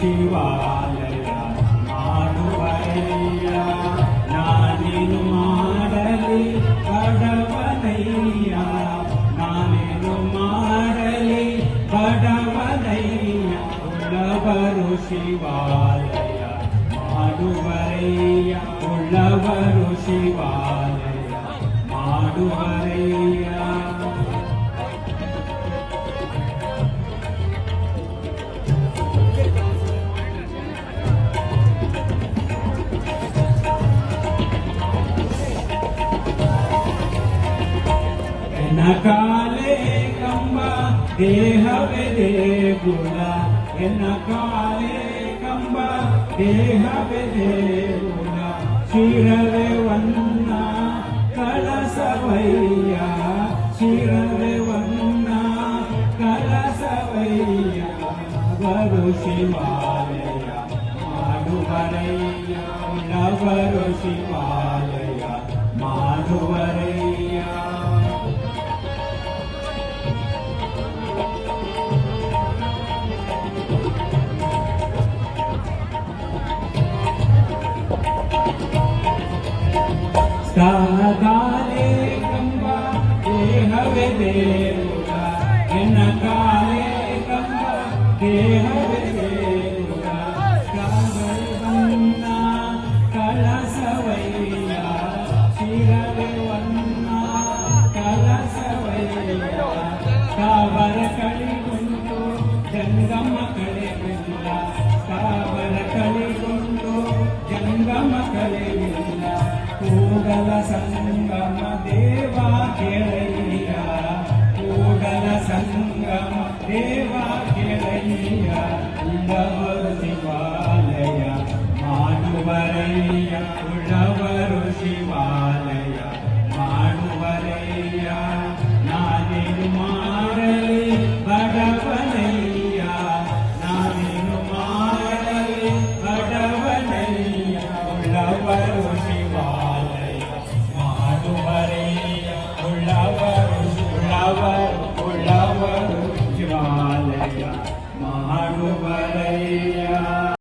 ಶಿವಾಲಯ ಮಾಡುವಯ್ಯ ನಾನೇನು ಮಾಡಲಿ ಬಡವನಯ್ಯ ನಾನೇನು ಮಾಡಲಿ ಬಡವನಯ್ಯ ಉಳ್ಳವರು ಶಿವಾಲಯ ಮಾಡುವರಯ್ಯ ಉಳ್ಳವರು ಶಿವಾಲಯ ಮಾಡುವರಯ್ಯ ಎನ್ನಕಾಲೆ ಕಂಬ ದೇಹವೇ ದೇಗುಲ ಎನ್ನಕಾಲೆ ಕಂಬ ದೇಹವೇ ದೇಗುಲ ಶಿರವೇ ವನ್ನ ಕಳಸವಯ್ಯ ಶಿರವೇ ವನ್ನ ಕಳಸವಯ್ಯ ವರು ಶಿವಾಲಯ ಮಾಡುವರಯ್ಯ ಉಳ್ಳವರು ಶಿವಾಲಯ ಮಾಡುವರಯ್ಯ ಕಾಲೆ ಕಂಬ ದೇಹವೇ ದೇಗುಲ ಎನ್ನಕಾಲೆ ಕಂಬ ದೇಹವೇ ದೇಗುಲ ಬನ್ನ ಕಳಸವಯ್ಯ ಶಿರವೇ ವನ್ನ ಕಳಸವಯ್ಯ ಕಾವರ ಕಳಿಗುಂಟು ಜಂಗಮ ಕಳೆಗಿಲ್ಲ ಕಾವರ ಕಳಿಗುಂಟು ಜಂಗಮ ಕಳೆಗಿಲ್ಲ ಕೂಡಲ ಸಂಗಮ ದೇವ ಕೆಳಯ್ಯ ಕೂಡಲ ಸಂಗಮ ದೇವ ಕೆಳಯ್ಯ ಉಳ್ಳವರು ಶಿವಾಲಯ ಮಾಡುವರಯ್ಯ